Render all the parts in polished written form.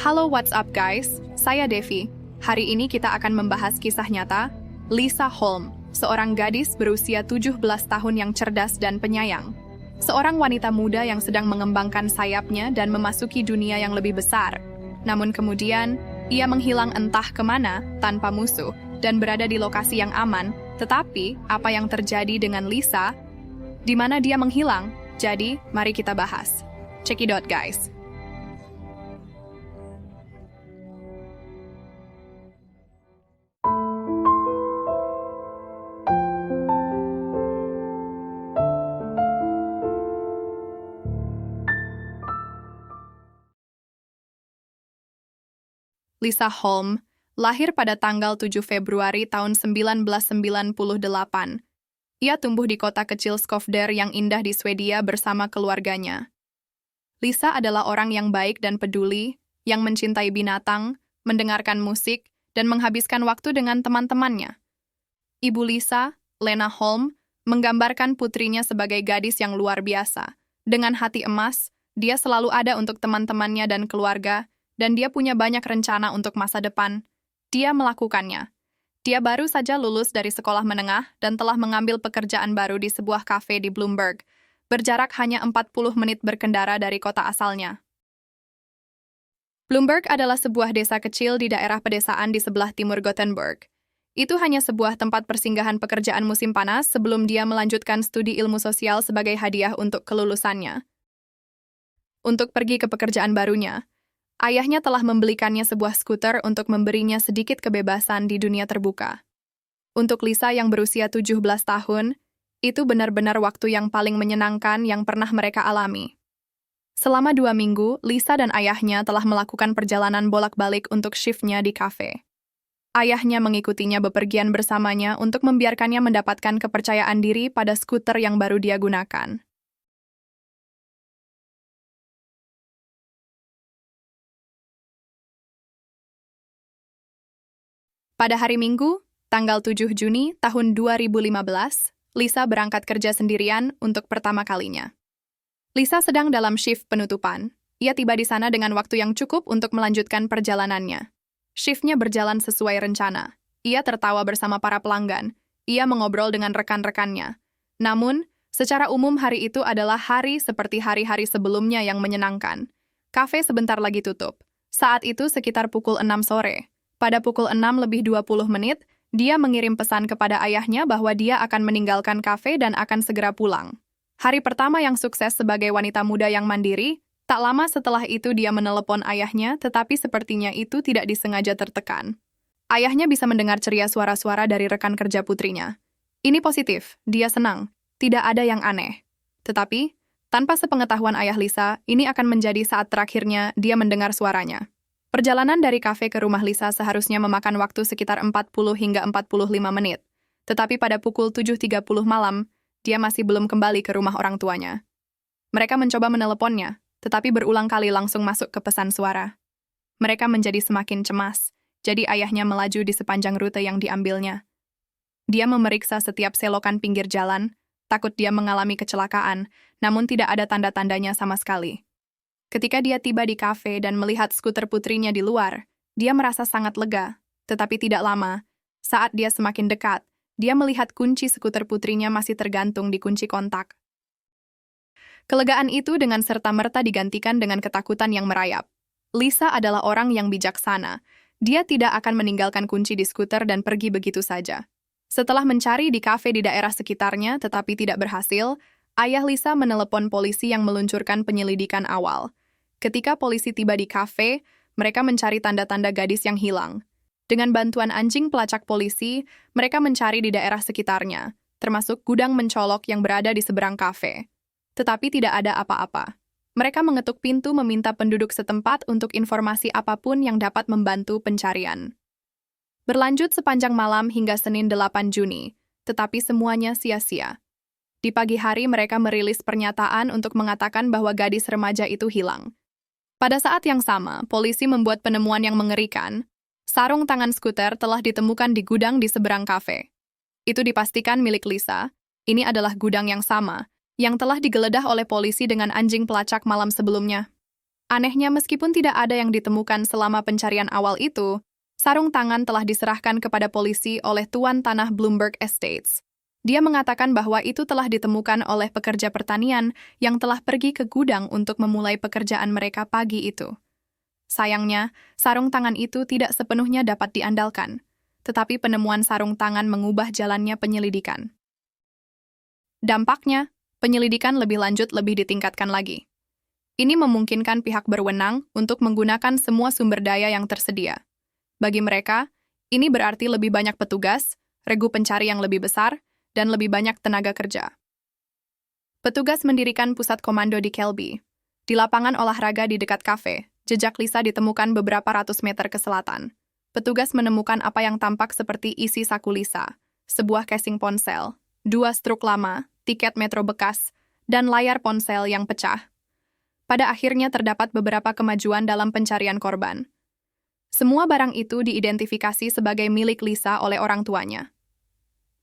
Halo, what's up guys? Saya Devi. Hari ini kita akan membahas kisah nyata Lisa Holm, seorang gadis berusia 17 tahun yang cerdas dan penyayang. Seorang wanita muda yang sedang mengembangkan sayapnya dan memasuki dunia yang lebih besar. Namun kemudian, ia menghilang entah kemana tanpa musuh dan berada di lokasi yang aman. Tetapi, apa yang terjadi dengan Lisa? Di mana dia menghilang? Jadi, mari kita bahas. Check it out guys. Lisa Holm lahir pada tanggal 7 Februari tahun 1998. Ia tumbuh di kota kecil Skövde yang indah di Swedia bersama keluarganya. Lisa adalah orang yang baik dan peduli, yang mencintai binatang, mendengarkan musik, dan menghabiskan waktu dengan teman-temannya. Ibu Lisa, Lena Holm, menggambarkan putrinya sebagai gadis yang luar biasa. Dengan hati emas, dia selalu ada untuk teman-temannya dan keluarga, dan dia punya banyak rencana untuk masa depan. Dia melakukannya. Dia baru saja lulus dari sekolah menengah dan telah mengambil pekerjaan baru di sebuah kafe di Bloomberg, berjarak hanya 40 menit berkendara dari kota asalnya. Bloomberg adalah sebuah desa kecil di daerah pedesaan di sebelah timur Gothenburg. Itu hanya sebuah tempat persinggahan pekerjaan musim panas sebelum dia melanjutkan studi ilmu sosial sebagai hadiah untuk kelulusannya. Untuk pergi ke pekerjaan barunya, ayahnya telah membelikannya sebuah skuter untuk memberinya sedikit kebebasan di dunia terbuka. Untuk Lisa yang berusia 17 tahun, itu benar-benar waktu yang paling menyenangkan yang pernah mereka alami. Selama 2 minggu, Lisa dan ayahnya telah melakukan perjalanan bolak-balik untuk shift-nya di kafe. Ayahnya mengikutinya bepergian bersamanya untuk membiarkannya mendapatkan kepercayaan diri pada skuter yang baru dia gunakan. Pada hari Minggu, tanggal 7 Juni tahun 2015, Lisa berangkat kerja sendirian untuk pertama kalinya. Lisa sedang dalam shift penutupan. Ia tiba di sana dengan waktu yang cukup untuk melanjutkan perjalanannya. Shift-nya berjalan sesuai rencana. Ia tertawa bersama para pelanggan. Ia mengobrol dengan rekan-rekannya. Namun, secara umum hari itu adalah hari seperti hari-hari sebelumnya yang menyenangkan. Kafe sebentar lagi tutup. Saat itu sekitar pukul 6 sore. Pada pukul 6:20, dia mengirim pesan kepada ayahnya bahwa dia akan meninggalkan kafe dan akan segera pulang. Hari pertama yang sukses sebagai wanita muda yang mandiri, tak lama setelah itu dia menelepon ayahnya, tetapi sepertinya itu tidak disengaja tertekan. Ayahnya bisa mendengar ceria suara-suara dari rekan kerja putrinya. Ini positif, dia senang, tidak ada yang aneh. Tetapi, tanpa sepengetahuan ayah Lisa, ini akan menjadi saat terakhirnya dia mendengar suaranya. Perjalanan dari kafe ke rumah Lisa seharusnya memakan waktu sekitar 40 hingga 45 menit. Tetapi pada pukul 7:30 malam, dia masih belum kembali ke rumah orang tuanya. Mereka mencoba meneleponnya, tetapi berulang kali langsung masuk ke pesan suara. Mereka menjadi semakin cemas, jadi ayahnya melaju di sepanjang rute yang diambilnya. Dia memeriksa setiap selokan pinggir jalan, takut dia mengalami kecelakaan, namun tidak ada tanda-tandanya sama sekali. Ketika dia tiba di kafe dan melihat skuter putrinya di luar, dia merasa sangat lega. Tetapi tidak lama, saat dia semakin dekat, dia melihat kunci skuter putrinya masih tergantung di kunci kontak. Kelegaan itu dengan serta-merta digantikan dengan ketakutan yang merayap. Lisa adalah orang yang bijaksana. Dia tidak akan meninggalkan kunci di skuter dan pergi begitu saja. Setelah mencari di kafe di daerah sekitarnya tetapi tidak berhasil, ayah Lisa menelepon polisi yang meluncurkan penyelidikan awal. Ketika polisi tiba di kafe, mereka mencari tanda-tanda gadis yang hilang. Dengan bantuan anjing pelacak polisi, mereka mencari di daerah sekitarnya, termasuk gudang mencolok yang berada di seberang kafe. Tetapi tidak ada apa-apa. Mereka mengetuk pintu meminta penduduk setempat untuk informasi apapun yang dapat membantu pencarian. Berlanjut sepanjang malam hingga Senin 8 Juni, tetapi semuanya sia-sia. Di pagi hari mereka merilis pernyataan untuk mengatakan bahwa gadis remaja itu hilang. Pada saat yang sama, polisi membuat penemuan yang mengerikan. Sarung tangan skuter telah ditemukan di gudang di seberang kafe. Itu dipastikan milik Lisa. Ini adalah gudang yang sama, yang telah digeledah oleh polisi dengan anjing pelacak malam sebelumnya. Anehnya, meskipun tidak ada yang ditemukan selama pencarian awal itu, sarung tangan telah diserahkan kepada polisi oleh tuan tanah Bloomberg Estates. Dia mengatakan bahwa itu telah ditemukan oleh pekerja pertanian yang telah pergi ke gudang untuk memulai pekerjaan mereka pagi itu. Sayangnya, sarung tangan itu tidak sepenuhnya dapat diandalkan, tetapi penemuan sarung tangan mengubah jalannya penyelidikan. Dampaknya, penyelidikan lebih lanjut lebih ditingkatkan lagi. Ini memungkinkan pihak berwenang untuk menggunakan semua sumber daya yang tersedia. Bagi mereka, ini berarti lebih banyak petugas, regu pencari yang lebih besar, dan lebih banyak tenaga kerja. Petugas mendirikan pusat komando di Kelby. Di lapangan olahraga di dekat kafe, jejak Lisa ditemukan beberapa ratus meter ke selatan. Petugas menemukan apa yang tampak seperti isi saku Lisa, sebuah casing ponsel, 2 struk lama, tiket metro bekas, dan layar ponsel yang pecah. Pada akhirnya terdapat beberapa kemajuan dalam pencarian korban. Semua barang itu diidentifikasi sebagai milik Lisa oleh orang tuanya.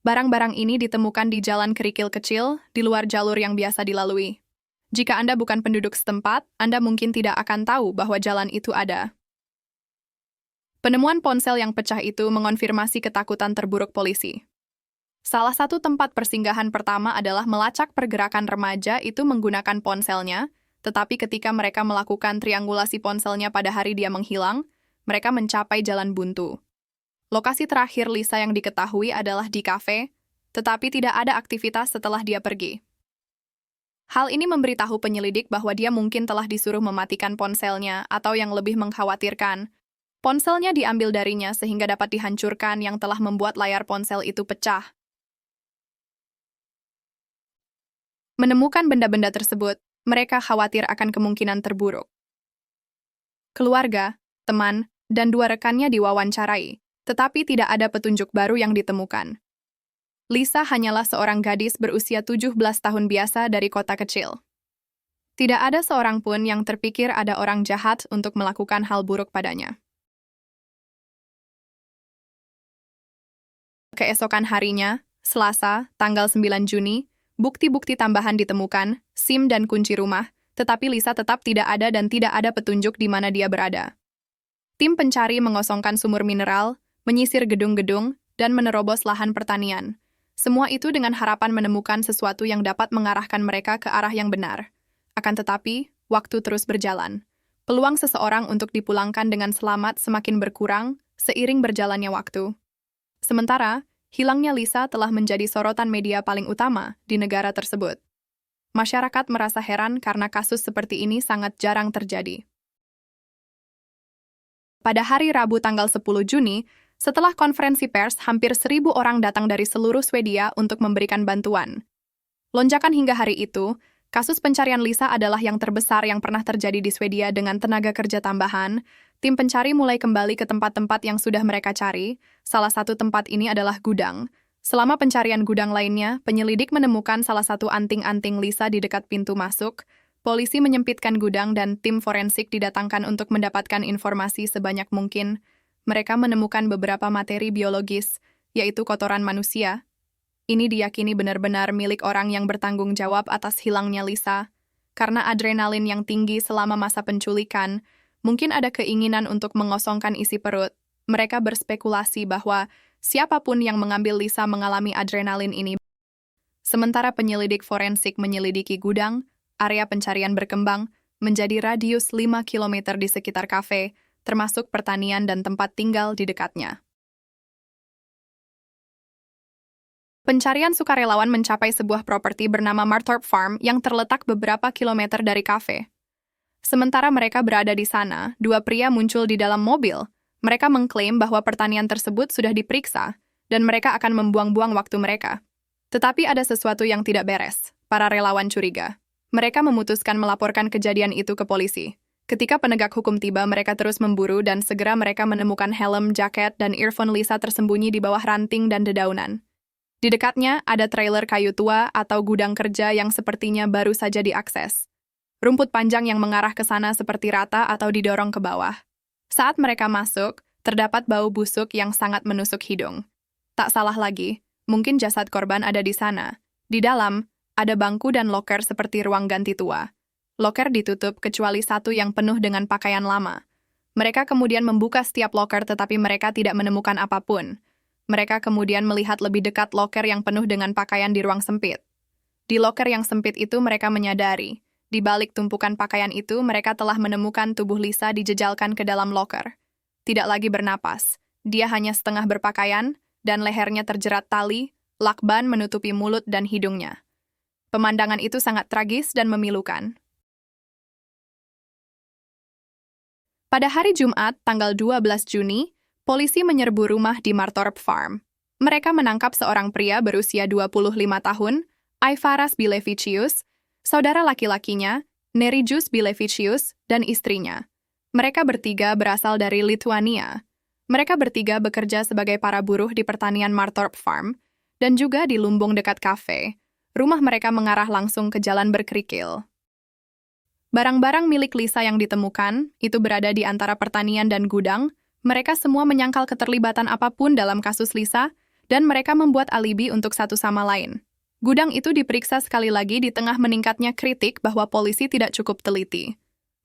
Barang-barang ini ditemukan di jalan kerikil kecil di luar jalur yang biasa dilalui. Jika Anda bukan penduduk setempat, Anda mungkin tidak akan tahu bahwa jalan itu ada. Penemuan ponsel yang pecah itu mengonfirmasi ketakutan terburuk polisi. Salah satu tempat persinggahan pertama adalah melacak pergerakan remaja itu menggunakan ponselnya, tetapi ketika mereka melakukan triangulasi ponselnya pada hari dia menghilang, mereka mencapai jalan buntu. Lokasi terakhir Lisa yang diketahui adalah di kafe, tetapi tidak ada aktivitas setelah dia pergi. Hal ini memberitahu penyelidik bahwa dia mungkin telah disuruh mematikan ponselnya atau yang lebih mengkhawatirkan, ponselnya diambil darinya sehingga dapat dihancurkan yang telah membuat layar ponsel itu pecah. Menemukan benda-benda tersebut, mereka khawatir akan kemungkinan terburuk. Keluarga, teman, dan 2 rekannya diwawancarai, tetapi tidak ada petunjuk baru yang ditemukan. Lisa hanyalah seorang gadis berusia 17 tahun biasa dari kota kecil. Tidak ada seorang pun yang terpikir ada orang jahat untuk melakukan hal buruk padanya. Keesokan harinya, Selasa, tanggal 9 Juni, bukti-bukti tambahan ditemukan, SIM dan kunci rumah, tetapi Lisa tetap tidak ada dan tidak ada petunjuk di mana dia berada. Tim pencari mengosongkan sumur mineral, menyisir gedung-gedung, dan menerobos lahan pertanian. Semua itu dengan harapan menemukan sesuatu yang dapat mengarahkan mereka ke arah yang benar. Akan tetapi, waktu terus berjalan. Peluang seseorang untuk dipulangkan dengan selamat semakin berkurang seiring berjalannya waktu. Sementara, hilangnya Lisa telah menjadi sorotan media paling utama di negara tersebut. Masyarakat merasa heran karena kasus seperti ini sangat jarang terjadi. Pada hari Rabu tanggal 10 Juni, setelah konferensi pers, hampir 1.000 orang datang dari seluruh Swedia untuk memberikan bantuan. Lonjakan hingga hari itu, kasus pencarian Lisa adalah yang terbesar yang pernah terjadi di Swedia dengan tenaga kerja tambahan. Tim pencari mulai kembali ke tempat-tempat yang sudah mereka cari. Salah satu tempat ini adalah gudang. Selama pencarian gudang lainnya, penyelidik menemukan salah satu anting-anting Lisa di dekat pintu masuk. Polisi menyempitkan gudang dan tim forensik didatangkan untuk mendapatkan informasi sebanyak mungkin. Mereka menemukan beberapa materi biologis, yaitu kotoran manusia. Ini diyakini benar-benar milik orang yang bertanggung jawab atas hilangnya Lisa. Karena adrenalin yang tinggi selama masa penculikan, mungkin ada keinginan untuk mengosongkan isi perut. Mereka berspekulasi bahwa siapapun yang mengambil Lisa mengalami adrenalin ini. Sementara penyelidik forensik menyelidiki gudang, area pencarian berkembang menjadi radius 5 km di sekitar kafe, termasuk pertanian dan tempat tinggal di dekatnya. Pencarian sukarelawan mencapai sebuah properti bernama Martorp Farm yang terletak beberapa kilometer dari kafe. Sementara mereka berada di sana, 2 pria muncul di dalam mobil. Mereka mengklaim bahwa pertanian tersebut sudah diperiksa, dan mereka akan membuang-buang waktu mereka. Tetapi ada sesuatu yang tidak beres. Para relawan curiga. Mereka memutuskan melaporkan kejadian itu ke polisi. Ketika penegak hukum tiba, mereka terus memburu dan segera mereka menemukan helm, jaket, dan earphone Lisa tersembunyi di bawah ranting dan dedaunan. Di dekatnya ada trailer kayu tua atau gudang kerja yang sepertinya baru saja diakses. Rumput panjang yang mengarah ke sana seperti rata atau didorong ke bawah. Saat mereka masuk, terdapat bau busuk yang sangat menusuk hidung. Tak salah lagi, mungkin jasad korban ada di sana. Di dalam, ada bangku dan loker seperti ruang ganti tua. Loker ditutup kecuali satu yang penuh dengan pakaian lama. Mereka kemudian membuka setiap loker tetapi mereka tidak menemukan apapun. Mereka kemudian melihat lebih dekat loker yang penuh dengan pakaian di ruang sempit. Di loker yang sempit itu mereka menyadari, di balik tumpukan pakaian itu mereka telah menemukan tubuh Lisa dijejalkan ke dalam loker. Tidak lagi bernapas, dia hanya setengah berpakaian, dan lehernya terjerat tali, lakban menutupi mulut dan hidungnya. Pemandangan itu sangat tragis dan memilukan. Pada hari Jumat, tanggal 12 Juni, polisi menyerbu rumah di Martorp Farm. Mereka menangkap seorang pria berusia 25 tahun, Aivaras Bilevicius, saudara laki-lakinya, Nerijus Bilevicius, dan istrinya. Mereka bertiga berasal dari Lithuania. Mereka bertiga bekerja sebagai para buruh di pertanian Martorp Farm, dan juga di lumbung dekat kafe. Rumah mereka mengarah langsung ke jalan berkerikil. Barang-barang milik Lisa yang ditemukan, itu berada di antara pertanian dan gudang. Mereka semua menyangkal keterlibatan apapun dalam kasus Lisa, dan mereka membuat alibi untuk satu sama lain. Gudang itu diperiksa sekali lagi di tengah meningkatnya kritik bahwa polisi tidak cukup teliti.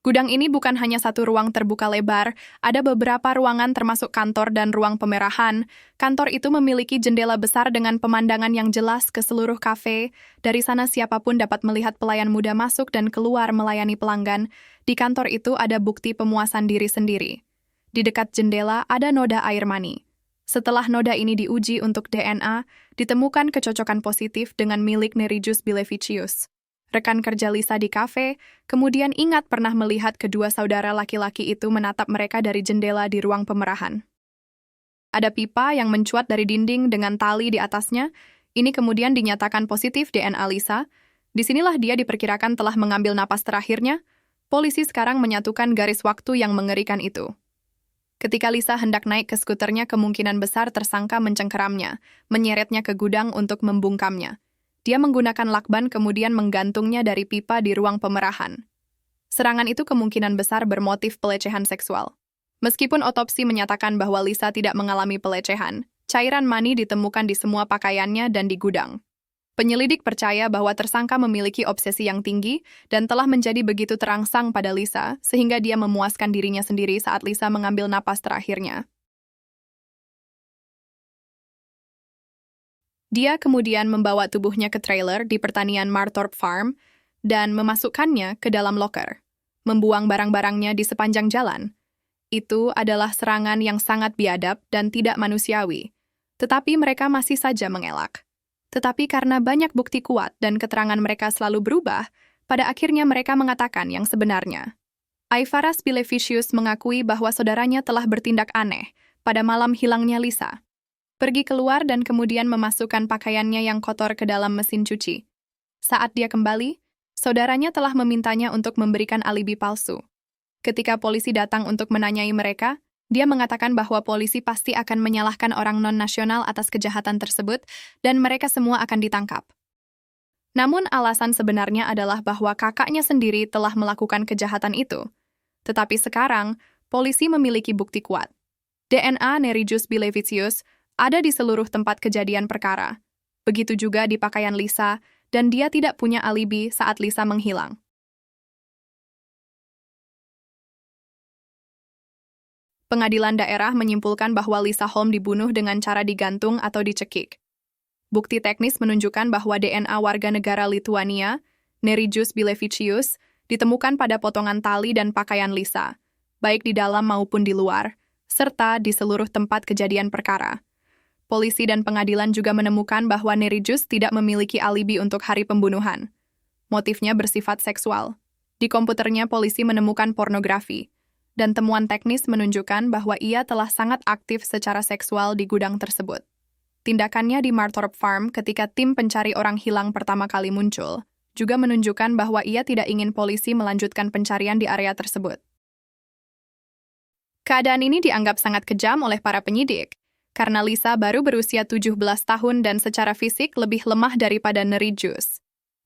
Gudang ini bukan hanya satu ruang terbuka lebar, ada beberapa ruangan termasuk kantor dan ruang pemerahan. Kantor itu memiliki jendela besar dengan pemandangan yang jelas ke seluruh kafe. Dari sana siapapun dapat melihat pelayan muda masuk dan keluar melayani pelanggan. Di kantor itu ada bukti pemuasan diri sendiri. Di dekat jendela ada noda air mani. Setelah noda ini diuji untuk DNA, ditemukan kecocokan positif dengan milik Nerijus Bilevicius. Rekan kerja Lisa di kafe, kemudian ingat pernah melihat kedua saudara laki-laki itu menatap mereka dari jendela di ruang pemerahan. Ada pipa yang mencuat dari dinding dengan tali di atasnya, ini kemudian dinyatakan positif DNA Lisa. Disinilah dia diperkirakan telah mengambil napas terakhirnya. Polisi sekarang menyatukan garis waktu yang mengerikan itu. Ketika Lisa hendak naik ke skuternya, kemungkinan besar tersangka mencengkeramnya, menyeretnya ke gudang untuk membungkamnya. Dia menggunakan lakban kemudian menggantungnya dari pipa di ruang pemerahan. Serangan itu kemungkinan besar bermotif pelecehan seksual. Meskipun otopsi menyatakan bahwa Lisa tidak mengalami pelecehan, cairan mani ditemukan di semua pakaiannya dan di gudang. Penyelidik percaya bahwa tersangka memiliki obsesi yang tinggi dan telah menjadi begitu terangsang pada Lisa sehingga dia memuaskan dirinya sendiri saat Lisa mengambil napas terakhirnya. Dia kemudian membawa tubuhnya ke trailer di pertanian Martorp Farm dan memasukkannya ke dalam loker, membuang barang-barangnya di sepanjang jalan. Itu adalah serangan yang sangat biadab dan tidak manusiawi, tetapi mereka masih saja mengelak. Tetapi karena banyak bukti kuat dan keterangan mereka selalu berubah, pada akhirnya mereka mengatakan yang sebenarnya. Aivaras Bilevicius mengakui bahwa saudaranya telah bertindak aneh pada malam hilangnya Lisa. Pergi keluar dan kemudian memasukkan pakaiannya yang kotor ke dalam mesin cuci. Saat dia kembali, saudaranya telah memintanya untuk memberikan alibi palsu. Ketika polisi datang untuk menanyai mereka, dia mengatakan bahwa polisi pasti akan menyalahkan orang non-nasional atas kejahatan tersebut dan mereka semua akan ditangkap. Namun alasan sebenarnya adalah bahwa kakaknya sendiri telah melakukan kejahatan itu. Tetapi sekarang, polisi memiliki bukti kuat. DNA Nerijus Bilevicius ada di seluruh tempat kejadian perkara. Begitu juga di pakaian Lisa, dan dia tidak punya alibi saat Lisa menghilang. Pengadilan daerah menyimpulkan bahwa Lisa Holm dibunuh dengan cara digantung atau dicekik. Bukti teknis menunjukkan bahwa DNA warga negara Lithuania, Nerijus Bilevicius, ditemukan pada potongan tali dan pakaian Lisa, baik di dalam maupun di luar, serta di seluruh tempat kejadian perkara. Polisi dan pengadilan juga menemukan bahwa Nerijus tidak memiliki alibi untuk hari pembunuhan. Motifnya bersifat seksual. Di komputernya polisi menemukan pornografi, dan temuan teknis menunjukkan bahwa ia telah sangat aktif secara seksual di gudang tersebut. Tindakannya di Martorp Farm ketika tim pencari orang hilang pertama kali muncul, juga menunjukkan bahwa ia tidak ingin polisi melanjutkan pencarian di area tersebut. Keadaan ini dianggap sangat kejam oleh para penyidik, karena Lisa baru berusia 17 tahun dan secara fisik lebih lemah daripada Nerijus.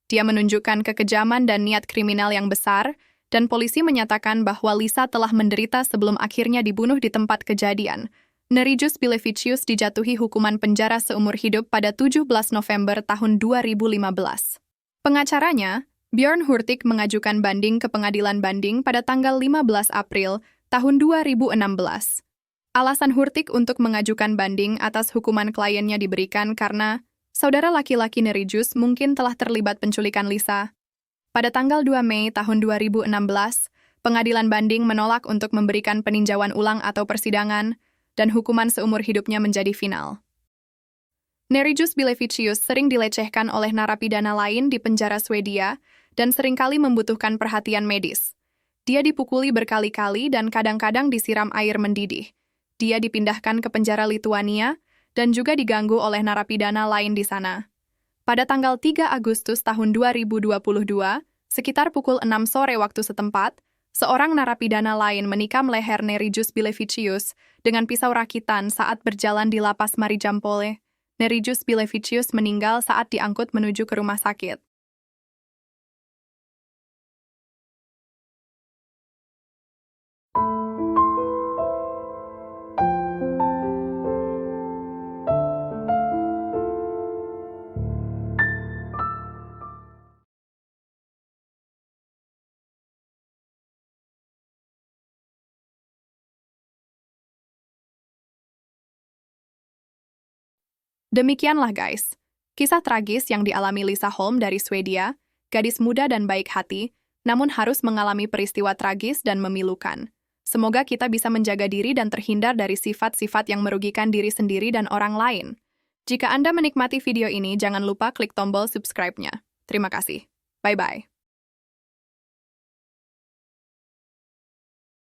Dia menunjukkan kekejaman dan niat kriminal yang besar, dan polisi menyatakan bahwa Lisa telah menderita sebelum akhirnya dibunuh di tempat kejadian. Nerijus Bilevicius dijatuhi hukuman penjara seumur hidup pada 17 November tahun 2015. Pengacaranya, Björn Hurtig mengajukan banding ke pengadilan banding pada tanggal 15 April tahun 2016. Alasan Hurtig untuk mengajukan banding atas hukuman kliennya diberikan karena saudara laki-laki Nerijus mungkin telah terlibat penculikan Lisa. Pada tanggal 2 Mei tahun 2016, pengadilan banding menolak untuk memberikan peninjauan ulang atau persidangan, dan hukuman seumur hidupnya menjadi final. Nerijus Bilevicius sering dilecehkan oleh narapidana lain di penjara Swedia dan seringkali membutuhkan perhatian medis. Dia dipukuli berkali-kali dan kadang-kadang disiram air mendidih. Dia dipindahkan ke penjara Lituania dan juga diganggu oleh narapidana lain di sana. Pada tanggal 3 Agustus tahun 2022, sekitar pukul 6 sore waktu setempat, seorang narapidana lain menikam leher Nerijus Bilevicius dengan pisau rakitan saat berjalan di lapas Marijampolė. Nerijus Bilevicius meninggal saat diangkut menuju ke rumah sakit. Demikianlah guys, kisah tragis yang dialami Lisa Holm dari Swedia, gadis muda dan baik hati, namun harus mengalami peristiwa tragis dan memilukan. Semoga kita bisa menjaga diri dan terhindar dari sifat-sifat yang merugikan diri sendiri dan orang lain. Jika Anda menikmati video ini, jangan lupa klik tombol subscribe-nya. Terima kasih. Bye-bye.